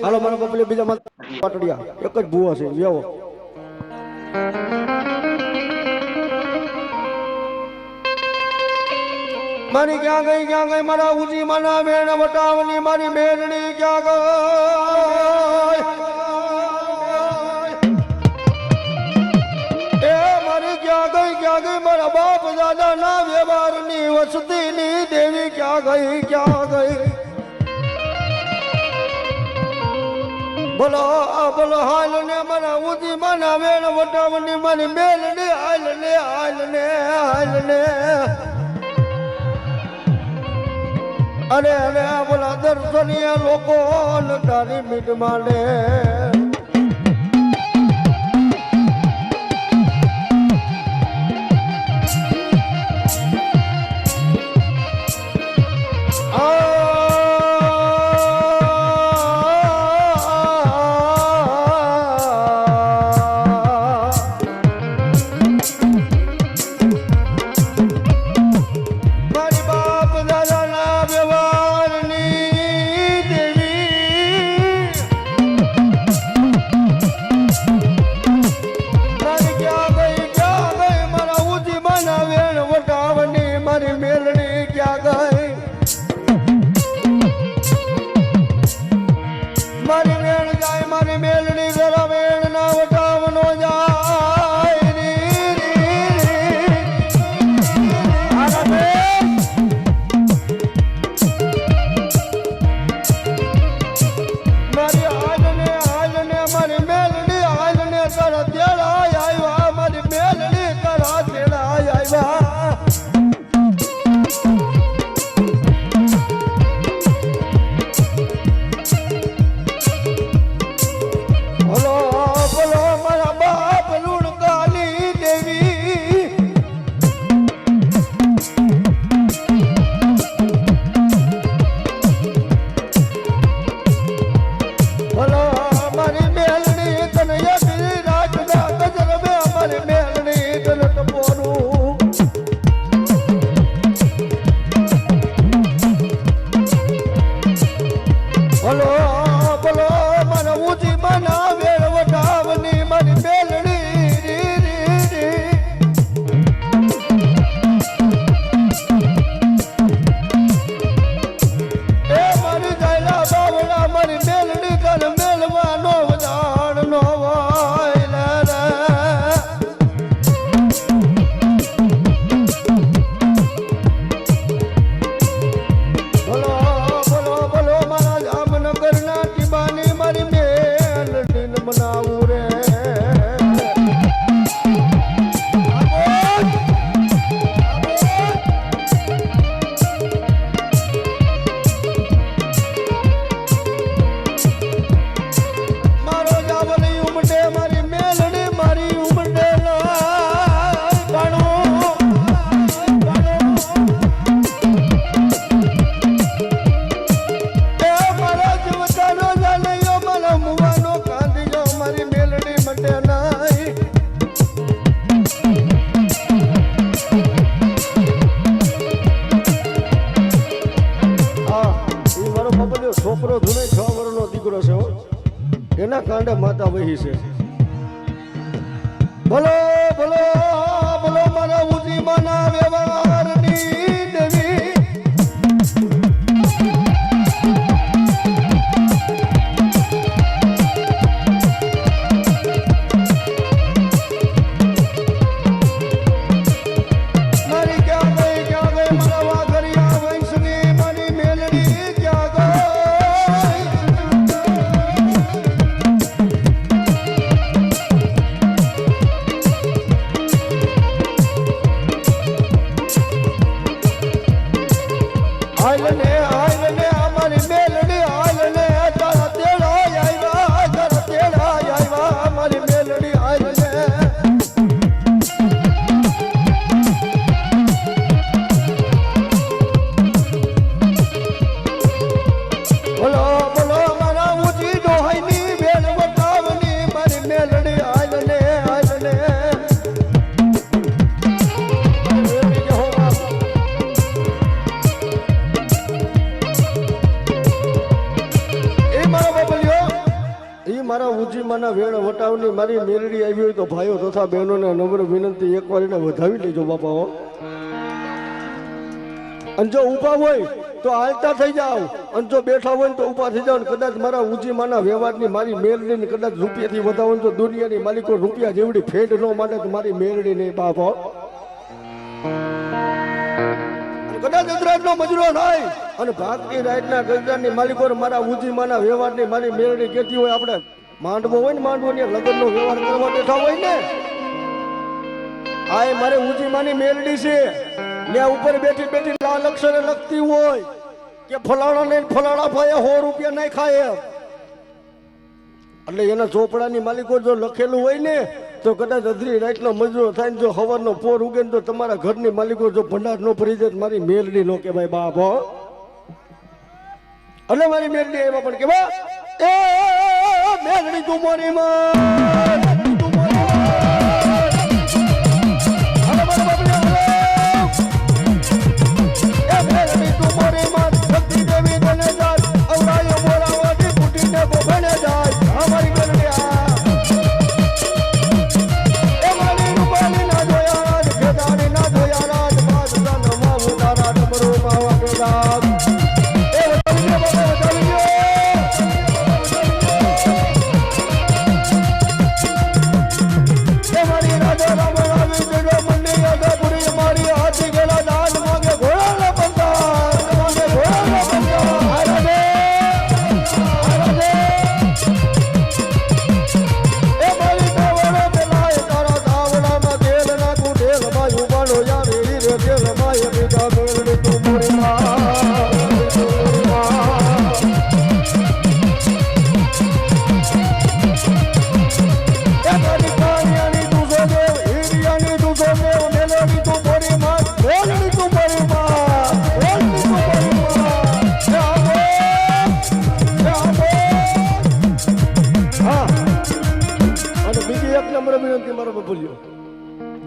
હાલો મારા બપલે બીજા પાટડિયા એક જ ભૂવો છે વ્યવો મારી ક્યાં ગઈ મારા ઉજી માના બેન વટાવની મારી બેનની ક્યાં ગઈ એ મારી ક્યાં ગઈ મારા બાપ દાદા ના વ્યવહારની વસતીની દેવી ક્યાં ગઈ બોલો હાલ ને મારા ઉજી માના બેન વટાવની મારી બેનની હાલ ને અરે બોલા દર્શનીય લોકો તારી મીટ માંડે છોકરો ધૂને 6 વર્ષનો દીકરો છે એના કાંડે માતા વહી છે બોલો મારા ઉજી માના વ્યવહારની દેવી મારી ક્યાં ગઈ મારા વાઘરિયા વંશની મારી મેલડી ક્યાં ગઈ ઉજીમાના વેણ વટાવની મારી મેલડી આવી હોય તો ભાઈઓ તથા બહેનોને નમ્ર વિનંતી એકવાર એને વધાવી લેજો બાપા હો. અને જો ઊભા હોય તો હાલતા થઈ જાવ, અને જો બેઠા હોય તો ઊભા થઈ જાવ. કદાચ મારા ઉજીમાના વ્યવહારની મારી મેલડીને કદાચ રૂપિયાથી વધાવો તો દુનિયાની માલિકો રૂપિયા જેવડી ફેડ ન માટે તો મારી મેલડી નહીં બાપ હો. કદાચ અદરાજનો મજરો થાય અને ભાગતી રાતના ગજરાની માલિકો મારા ઉજીમાના વ્યવહારની મારી મેલડી કહેતી હોય આપણે માંડવો હોય ને માંડવોની લગ્નનો વ્યવહાર કરવા બેઠા હોય ને આ મારે ઉજીમાની મેલડી છે ત્યાં ઉપર બેઠી બેઠી લાલ અક્ષરે લખતી હોય કે ફલાણા ને ફલાણા ભાઈ 100 રૂપિયા નહીં ખાય એટલે એના ચોપડાની માલિકો જો લખેલું હોય ને તો કદાચ અધરી રાતનો મજરો થાય ને જો હવારનો પોર ઉગે ને તો તમારા ઘરની માલિકો જો ભંડાર નો ભરી જાય મારી મેલડી નો કે ભાઈ બાપ હો. એટલે મારી મેલડી એમાં પણ કે એ મેલડી તું મોરી માં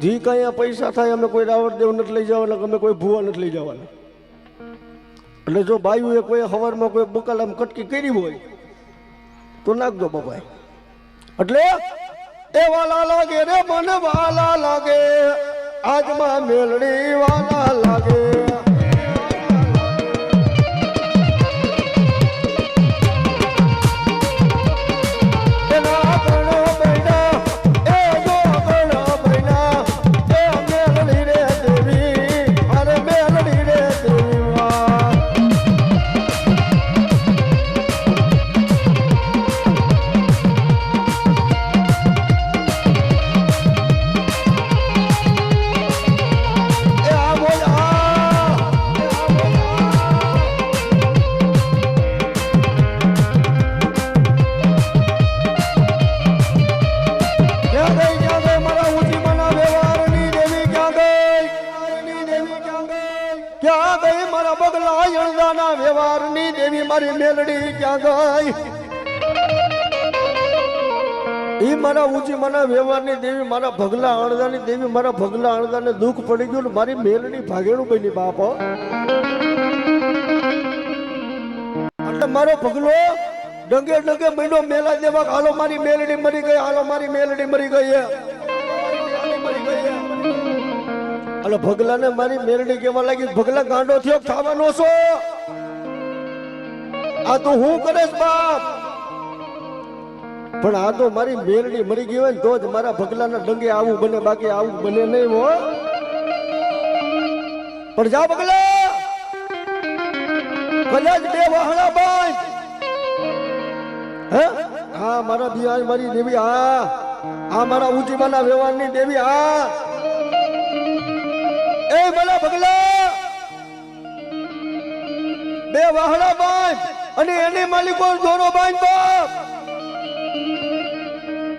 જી કઈ પૈસા થાય અમે કોઈ રાવણ દેવ નથી લઈ જવાના, અમે કોઈ ભૂવા નથી લઈ જવાના. એટલે જો બાયું એ કોઈ હવારમાં કોઈ બકાલામ કટકી કરી હોય તો નાખજો બાપા. એટલે એ વાલા લાગે રે મને વાલા લાગે આજમાં મેલડી વાલા લાગે. વ્યવહારની દેવી મારી મેલડી ક્યાં ગઈ? ઈ મારા ઉજીમાના વ્યવહારની દેવી મારા ભગલા અણદાની દેવી મારા ભગલા અણદાને દુઃખ પડી ગયું ને મારી મેલડી ભાગેણું બની બાપ. એટલે મારો ભગલો ડંગે ડંગે મહિનો મેલા દેવા હાલો મારી મેલડી મરી ગઈ, હાલો મારી મેલડી મરી ગઈ. એટલે ભગલાને મારી મેલડી કેવા લાગી ભગલા ગાંડો થયો થવાનો છો આ તો હું કરેશ બાપ. પણ આ તો મારી મેલડી મરી ગઈ હોય ને તો જ મારા ભગલાના ડંગે આવું બને, બાકી આવું બને નહીં હો. પણ જા ભગલા કદાચ બે વહાણા બાંધ. હે હા મારા બિયાર મારી દેવી, હા મારા ઉજીમાના વ્યવહારની દેવી, હા એ ભલા ભગલા બે વહાણા બાંધ અને એની માલિકો દોરો બાંધ બાપ.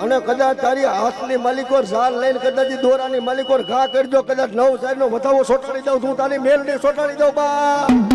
અને કદાચ તારી હાથની માલિકો ઝાલ લઈને કદાચ દોરાની માલિકો ઘા કરજો, કદાચ 9 સાઈડ નો વધાવો સોટાડી દઉં, હું તારી મેલડી સોટાડી દઉં બા.